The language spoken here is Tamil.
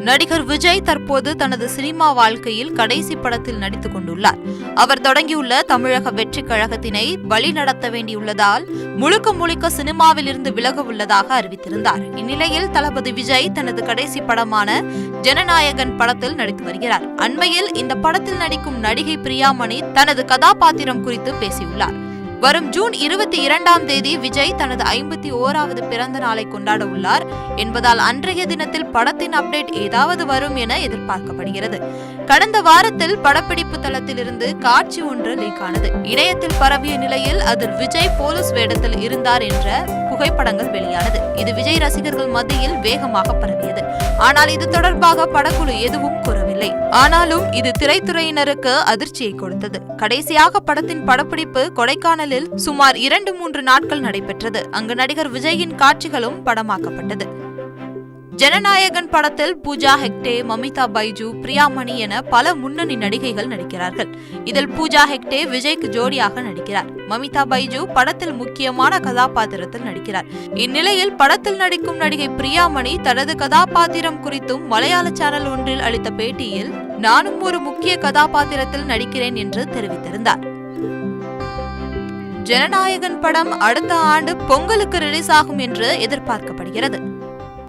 நடிகர் விஜய் தற்போது தனது சினிமா வாழ்க்கையில் கடைசி படத்தில் நடித்துக் கொண்டுள்ளார். அவர் தொடங்கியுள்ள தமிழக வெற்றி கழகத்தினை வழிநடத்த வேண்டியுள்ளதால் முழுக்க சினிமாவில் இருந்து விலக உள்ளதாக அறிவித்திருந்தார். இந்நிலையில் தளபதி விஜய் தனது கடைசி படமான ஜனநாயகன் படத்தில் நடித்து வருகிறார். அண்மையில் இந்த படத்தில் நடிக்கும் நடிகை பிரியாமணி தனது கதாபாத்திரம் குறித்து பேசியுள்ளார். வரும் ஜூன் 22ஆம் தேதி விஜய் தனது 51வது பிறந்த நாளை கொண்டாட உள்ளார் என்பதால் அன்றைய தினத்தில் படத்தின் அப்டேட் ஏதாவது வரும் என எதிர்பார்க்கப்படுகிறது. கடந்த வாரத்தில் படப்பிடிப்பு தளத்திலிருந்து காட்சி ஒன்று லீக் ஆனது. இணையத்தில் பரவிய நிலையில் அதில் விஜய் போலீஸ் வேடத்தில் இருந்தார் என்ற புகைப்படங்கள் வெளியானது. இது விஜய் ரசிகர்கள் மத்தியில் வேகமாக பரவியது. ஆனால் இது தொடர்பாக படக்குழு எதுவும் கூறவில்லை. ஆனாலும் இது திரைத்துறையினருக்கு அதிர்ச்சியை கொடுத்தது. கடைசியாக படத்தின் படப்பிடிப்பு கொடைக்கானலில் சுமார் 2-3 நாட்கள் நடைபெற்றது. அங்கு நடிகர் விஜயின் காட்சிகளும் படமாக்கப்பட்டது. ஜனநாயகன் படத்தில் பூஜா ஹெக்டே, மமிதா பைஜு, பிரியாமணி என பல முன்னணி நடிகைகள் நடிக்கிறார்கள். இதில் பூஜா ஹெக்டே விஜய்க்கு ஜோடியாக நடிக்கிறார். மமிதா பைஜு படத்தில் முக்கியமான கதாபாத்திரத்தில் நடிக்கிறார். இந்நிலையில் படத்தில் நடிக்கும் நடிகை பிரியாமணி தனது கதாபாத்திரம் குறித்தும் மலையாள சேனல் ஒன்றில் அளித்த பேட்டியில் நானும் ஒரு முக்கிய கதாபாத்திரத்தில் நடிக்கிறேன் என்று தெரிவித்திருந்தார். ஜனநாயகன் படம் அடுத்த ஆண்டு பொங்கலுக்கு ரிலீஸ் ஆகும் என்று எதிர்பார்க்கப்படுகிறது.